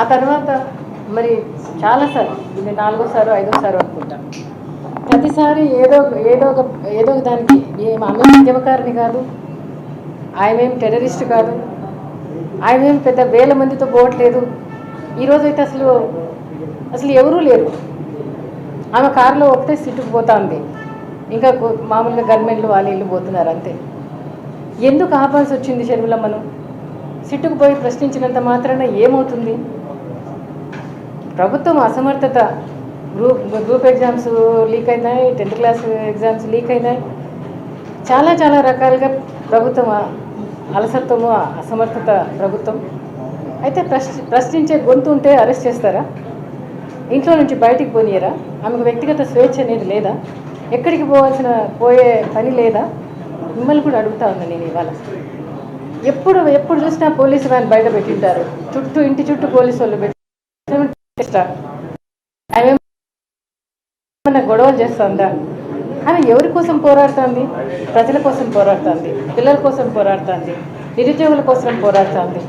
ఆ తర్వాత మరి చాలాసార్లు ఇది 4వ సారో 5వ సారో అనుకుంటా, ప్రతిసారి ఏదో ఒక దానికి ఆమె ఉద్యమకారిని కాదు, ఆమె టెర్రరిస్ట్ కాదు, ఆమె పెద్ద వేల మందితో పోవట్లేదు. ఈరోజైతే అసలు ఎవరూ లేరు. ఆమె కారులో ఒకటే సిట్టుకు పోతా ఉంది, ఇంకా మామూలుగా గవర్నమెంట్లు వాళ్ళు ఇల్లు పోతున్నారు అంతే. ఎందుకు ఆపాల్సి వచ్చింది షర్మిలమ్మను? సిట్టుకు పోయి ప్రశ్నించినంత మాత్రాన ఏమవుతుంది? ప్రభుత్వం అసమర్థత, గ్రూప్ ఎగ్జామ్స్ లీక్ అయినాయి, 10th క్లాస్ ఎగ్జామ్స్ లీక్ అయినాయి, చాలా రకాలుగా ప్రభుత్వం అలసత్వము, అసమర్థత ప్రభుత్వం. అయితే ప్రశ్నించే గొంతు ఉంటే అరెస్ట్ చేస్తారా? ఇంట్లో నుంచి బయటికి పోనీయరా? ఆమెకు వ్యక్తిగత స్వేచ్ఛ అనేది లేదా? ఎక్కడికి పోయే పని లేదా? మిమ్మల్ని కూడా అడుగుతా ఉన్నా నేను ఇవాళ. ఎప్పుడు చూసినా పోలీసు వ్యాన్ బయట పెట్టింటారు, ఇంటి చుట్టూ పోలీసు వాళ్ళు పెట్టి ఆమె గొడవలు చేస్తుందా? ఆమె ఎవరి కోసం పోరాడుతుంది? ప్రజల కోసం పోరాడుతుంది, పిల్లల కోసం పోరాడుతుంది, నిరుద్యోగుల కోసం పోరాడుతుంది.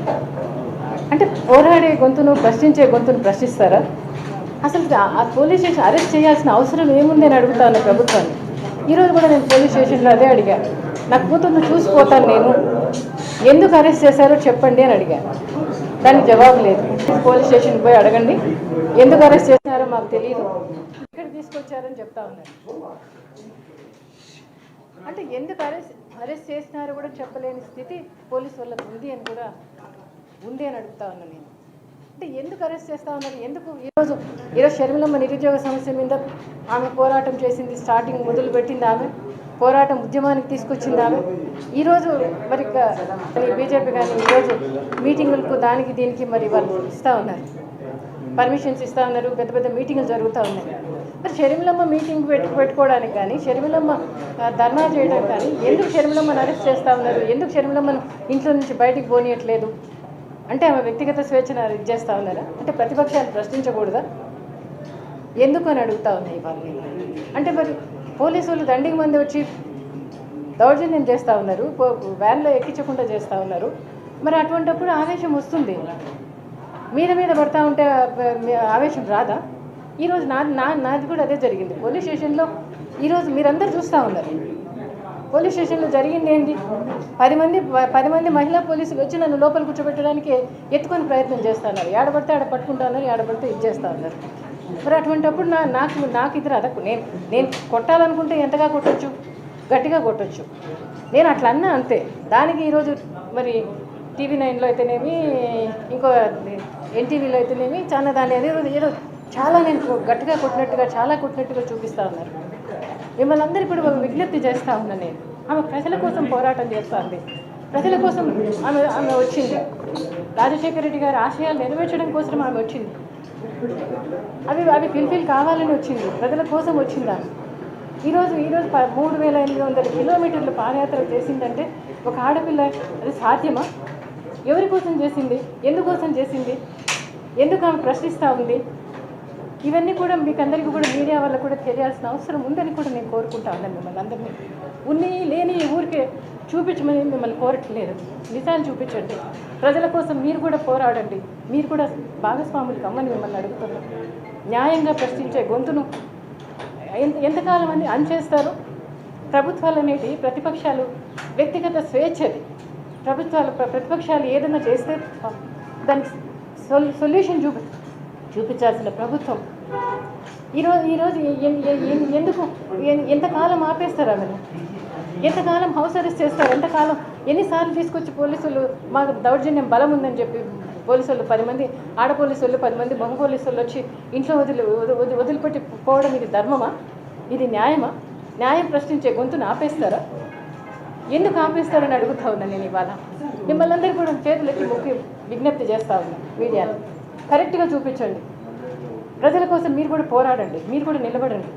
అంటే పోరాడే గొంతును, ప్రశ్నించే గొంతును ప్రశ్నిస్తారా? అసలు ఆ పోలీస్ స్టేషన్ అరెస్ట్ చేయాల్సిన అవసరం ఏముంది అని అడుగుతాను ప్రభుత్వాన్ని. ఈరోజు కూడా నేను పోలీస్ స్టేషన్లో అదే అడిగా, నా కూతుర్ను చూసిపోతాను నేను, ఎందుకు అరెస్ట్ చేశారో చెప్పండి అని అడిగా. దానికి జవాబు లేదు. పోలీస్ స్టేషన్కి పోయి అడగండి, ఎందుకు అరెస్ట్ చేసినారో మాకు తెలియదు, ఇక్కడ తీసుకొచ్చారని చెప్తా ఉన్నారు. అంటే ఎందుకు అరెస్ట్ చేసినారో కూడా చెప్పలేని స్థితి పోలీసు వాళ్ళకు ఉంది అని అడుగుతా ఉన్నాను నేను. అంటే ఎందుకు అరెస్ట్ చేస్తూ ఉన్నారు? ఎందుకు ఈరోజు షర్మిలమ్మ నిరుద్యోగ సమస్య మీద ఆమె పోరాటం చేసింది, స్టార్టింగ్ మొదలు పెట్టింది ఆమె, పోరాటం ఉద్యమానికి తీసుకొచ్చింది ఆమె. ఈరోజు మరి బీజేపీ కానీ ఈరోజు మీటింగులకు దానికి దీనికి మరి వాళ్ళు ఇస్తూ ఉన్నారు, పర్మిషన్స్ ఇస్తూ ఉన్నారు, పెద్ద మీటింగులు జరుగుతూ ఉన్నాయి. మరి షర్మిలమ్మ మీటింగ్ పెట్టుకోవడానికి కానీ, షర్మిలమ్మ ధర్నా చేయడానికి కానీ ఎందుకు షర్మిలమ్మను అరెస్ట్ చేస్తూ ఉన్నారు? ఎందుకు షర్మిలమ్మను ఇంట్లో నుంచి బయటికి పోనీయట్లేదు? అంటే ఆమె వ్యక్తిగత స్వేచ్ఛను ఇది చేస్తూ ఉన్నారా? అంటే ప్రతిపక్షాలు ప్రశ్నించకూడదా? ఎందుకు అని అడుగుతూ ఉన్నాయి వాళ్ళని. అంటే మరి పోలీసు వాళ్ళు దండికి మంది వచ్చి దౌర్జన్యం చేస్తూ ఉన్నారు, వ్యాన్లో ఎక్కించకుండా చేస్తూ ఉన్నారు. మరి అటువంటిప్పుడు ఆవేశం వస్తుంది, మీద పడతా ఉంటే ఆవేశం రాదా? ఈరోజు నాది కూడా అదే జరిగింది పోలీస్ స్టేషన్లో. ఈరోజు మీరందరూ చూస్తూ ఉన్నారు పోలీస్ స్టేషన్లో జరిగింది ఏంటి? 10 మంది మహిళా పోలీసులు వచ్చి నన్ను లోపల కూర్చోబెట్టడానికి ఎత్తుకొని ప్రయత్నం చేస్తున్నారు. ఏడబడితే ఆడ పట్టుకుంటా ఉన్నారు, ఏడబడితే ఇది చేస్తూ ఉన్నారు. మరి అటువంటిప్పుడు నాకు ఇది రాదా? నేను కొట్టాలనుకుంటే ఎంతగా కొట్టచ్చు, గట్టిగా కొట్టచ్చు. నేను అట్లా అన్నా అంతే. దానికి ఈరోజు మరి TV9లో అయితేనేమి, ఇంకో NTVలో అయితేనేమి చాలా దాని ఏదో చాలా నేను గట్టిగా కొట్టినట్టుగా చూపిస్తూ ఉన్నారు. మిమ్మల్ని అందరికీ కూడా విజ్ఞప్తి చేస్తూ ఉన్నాను నేను. ఆమె ప్రజల కోసం పోరాటం చేస్తుంది, ప్రజల కోసం ఆమె వచ్చింది. రాజశేఖర రెడ్డి గారి ఆశయాలు నెరవేర్చడం కోసం ఆమె వచ్చింది. అవి ఫిల్ఫిల్ కావాలని వచ్చింది, ప్రజల కోసం వచ్చింది ఆమె. ఈరోజు 3800 కిలోమీటర్లు పాదయాత్ర చేసిందంటే ఒక ఆడపిల్ల, అది సాధ్యమా? ఎవరి కోసం చేసింది? ఎందుకోసం చేసింది? ఎందుకు ఆమె ప్రశ్నిస్తూ ఉంది? ఇవన్నీ కూడా మీకు అందరికీ కూడా మీడియా వల్ల కూడా తెలియాల్సిన అవసరం ఉందని కూడా నేను కోరుకుంటా ఉన్నాను. మిమ్మల్ని అందరినీ ఉన్ని లేని ఊరికే చూపించమని మిమ్మల్ని కోరట్లేదు, నిజాలు చూపించండి. ప్రజల కోసం మీరు కూడా పోరాడండి, మీరు కూడా భాగస్వాములు కమ్మని మిమ్మల్ని అడుగుతున్నాం. న్యాయంగా ప్రశ్నించే గొంతును ఎంతకాలం అని అణచేస్తారు? ప్రభుత్వాలు అనేవి ప్రతిపక్షాలు వ్యక్తిగత స్వేచ్ఛది. ప్రతిపక్షాలు ఏదైనా చేస్తే దానికి సొల్యూషన్ చూపించాల్సిన ప్రభుత్వం ఈరోజు ఎందుకు ఎంతకాలం ఆపేస్తారు? ఆమెను ఎంతకాలం హౌస్ అరెస్ట్ చేస్తారు? ఎన్నిసార్లు తీసుకొచ్చి పోలీసులు మాకు దౌర్జన్యం బలం ఉందని చెప్పి పోలీసులు 10 మంది ఆడ పోలీసులు 10 మంది మగ పోలీసులు వచ్చి ఇంట్లో వదిలిపెట్టి పోవడం ఇది ధర్మమా? ఇది న్యాయమా? న్యాయం ప్రశ్నించే గొంతును ఆపేస్తారా? ఎందుకు ఆపేస్తారని అడుగుతా ఉన్నాను నేను ఇవాళ. మిమ్మల్ని అందరికీ కూడా చేతులెత్తి మొక్కి విజ్ఞప్తి చేస్తూ ఉన్నాను, మీడియాలో కరెక్ట్గా చూపించండి. ప్రజల కోసం మీరు కూడా పోరాడండి, మీరు కూడా నిలబడండి.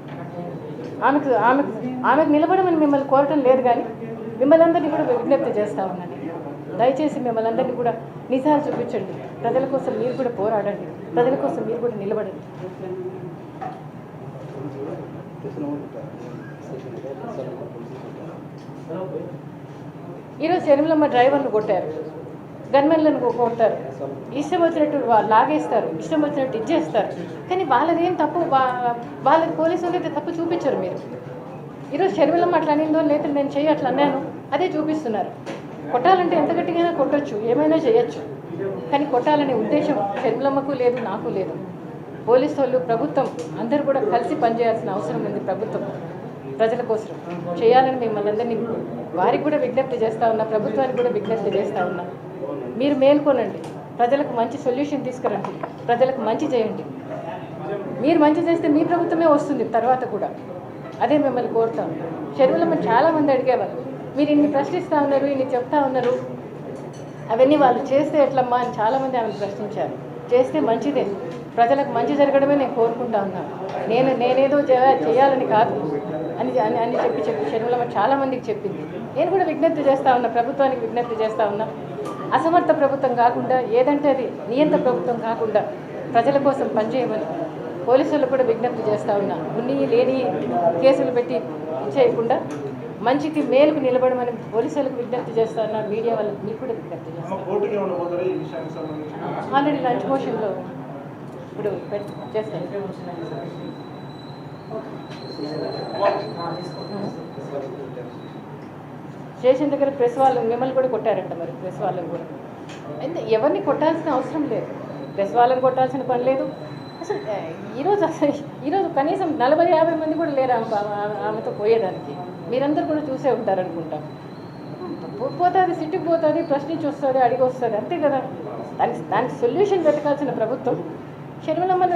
ఆమెకు నిలబడమని మిమ్మల్ని కోరటం లేదు, కానీ మిమ్మల్ని అందరినీ కూడా విజ్ఞప్తి చేస్తూ ఉన్నాను. దయచేసి మిమ్మల్ని అందరినీ కూడా నిజాలు చూపించండి. ప్రజల కోసం మీరు కూడా పోరాడండి, ప్రజల కోసం మీరు కూడా నిలబడండి. ఈరోజు షర్మిలమ్మ డ్రైవర్ను కొట్టారు. గన్మెన్లను కొడతారు, ఇష్టం వచ్చినట్టు లాగేస్తారు, ఇష్టం వచ్చినట్టు ఇచ్చేస్తారు. కానీ వాళ్ళదేం తప్పు, వాళ్ళకి పోలీసు వాళ్ళైతే తప్పు చూపించరు. మీరు ఈరోజు షర్మిలమ్మ అట్లా అనిందో లేదా నేను చెయ్యి అట్లా అన్నాను అదే చూపిస్తున్నారు. కొట్టాలంటే ఎంత గట్టిగా కొట్టచ్చు, ఏమైనా చేయొచ్చు. కానీ కొట్టాలనే ఉద్దేశం షర్మిలమ్మకు లేదు, నాకు లేదు. పోలీసు వాళ్ళు, ప్రభుత్వం అందరూ కూడా కలిసి పనిచేయాల్సిన అవసరం ఉంది. ప్రభుత్వం ప్రజల కోసం చేయాలని మిమ్మల్ని అందరినీ వారికి కూడా విజ్ఞప్తి చేస్తూ ఉన్నా, ప్రభుత్వానికి కూడా విజ్ఞప్తి చేస్తూ ఉన్నా. మీరు మేల్కొనండి, ప్రజలకు మంచి సొల్యూషన్ తీసుకురండి, ప్రజలకు మంచి చేయండి. మీరు మంచి చేస్తే మీ ప్రభుత్వమే వస్తుంది తర్వాత కూడా. అదే మిమ్మల్ని కోరుతాం. షర్మిలమ్మ చాలామంది అడిగేవాళ్ళు, మీరు ఇన్ని ప్రశ్నిస్తూ ఉన్నారు, ఇన్ని చెప్తా ఉన్నారు, అవన్నీ వాళ్ళు చేస్తే ఎట్లమ్మా అని చాలామంది ఆమెను ప్రశ్నించారు. చేస్తే మంచిదే, ప్రజలకు మంచి జరగడమే నేను కోరుకుంటా ఉన్నాను. నేనేదో చేయాలని కాదు అని అని చెప్పి షర్మిలమ్మ చాలామందికి చెప్పింది. నేను కూడా విజ్ఞప్తి చేస్తూ ఉన్నా, ప్రభుత్వానికి విజ్ఞప్తి చేస్తూ ఉన్నా. అసమర్థ ప్రభుత్వం కాకుండా, ఏదంటే అది నియంత ప్రభుత్వం కాకుండా ప్రజల కోసం పనిచేయమని పోలీసులకు కూడా విజ్ఞప్తి చేస్తూ ఉన్నా. ఉన్ని లేని కేసులు పెట్టి చేయకుండా మంచికి మేలుకు నిలబడమని పోలీసులకు విజ్ఞప్తి చేస్తూ ఉన్నా. మీడియా వాళ్ళకి మీకు కూడా విజ్ఞప్తి చేస్తాను. ఆల్రెడీ లంచ్ మోషన్లో ఇప్పుడు చేస్తాను. స్టేషన్ దగ్గర ప్రెస్ వాళ్ళు మిమ్మల్ని కూడా కొట్టారంట. మరి ప్రెస్ వాళ్ళని కూడా ఎవరిని కొట్టాల్సిన అవసరం లేదు, ప్రెస్ వాళ్ళని కొట్టాల్సిన పని లేదు. అసలు ఈరోజు కనీసం 40-50 మంది కూడా లేరు ఆమెతో పోయేదానికి. మీరందరూ కూడా చూసే ఉంటారనుకుంటా. పోతుంది, సిట్టుకు పోతుంది, ప్రశ్నించి వస్తుంది, అడిగి వస్తుంది, అంతే కదా. దానికి సొల్యూషన్ వెతకాల్సిన ప్రభుత్వం షర్మిలమ్మను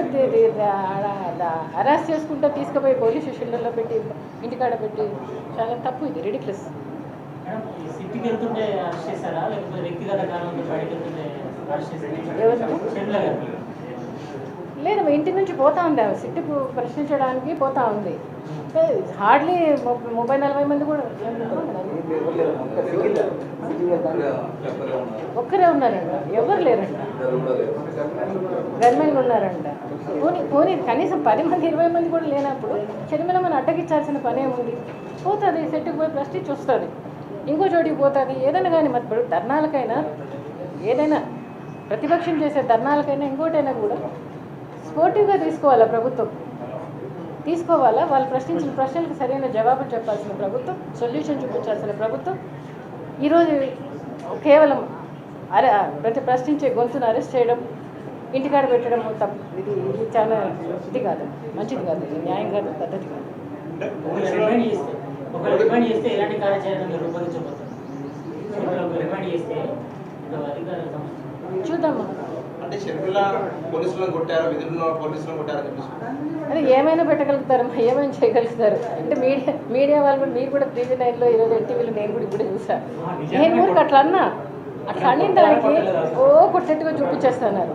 అరెస్ట్ చేసుకుంటూ తీసుకుపోయి పోలీస్ స్టేషన్లలో పెట్టి ఇంటికాడ పెట్టి చాలా తప్పు. ఇది రిడిక్యులస్. లేదు, ఇంటి నుంచి పోతా ఉంది ఆమె, సిట్టుకు ప్రశ్నించడానికి పోతా ఉంది. హార్డ్లీ 30-40 మంది కూడా ఒక్కరే ఉన్నారంట, ఎవరు లేరంట, గవర్నమెంట్ ఉన్నారంట. పోనీ కనీసం 10 మంది 20 మంది కూడా లేనప్పుడు షర్మిలమ్మని అడ్డగించాల్సిన పని ఏముంది? పోతుంది, సెట్టుకు పోయి ప్రశ్నించి వస్తుంది, ఇంకో చోటికి పోతుంది. ఏదైనా కానీ మరి ఇప్పుడు ధర్నాలకైనా, ఏదైనా ప్రతిపక్షం చేసే ధర్నాలకైనా ఇంకోటైనా కూడా స్పోర్టివ్గా తీసుకోవాలా ప్రభుత్వం, తీసుకోవాలా. వాళ్ళు ప్రశ్నించిన ప్రశ్నలకు సరైన జవాబులు చెప్పాల్సిన ప్రభుత్వం, సొల్యూషన్ చూపించాల్సిన ప్రభుత్వం. ఈరోజు కేవలం ప్రశ్నించే గొంతును అరెస్ట్ చేయడం, ఇంటికాడ పెట్టడం తప్పు. ఇది చాలా ఇది కాదు, మంచిది కాదు, ఇది న్యాయం కాదు, పద్ధతి కాదు. చూద్దామా, అదే ఏమైనా పెట్టగలుగుతారు, ఏమైనా చేయగలుగుతారు. అంటే మీడియా వాళ్ళు కూడా, మీరు కూడా ప్రీవియస్ టైంలో ఈరోజు ఎన్టీవీలో నేను కూడా ఇప్పుడే చూసాను. నేను కూడా అట్లా అన్నా, అట్లా అన్నిన దానికి కొట్టేట్టుగా చూపించేస్తున్నారు.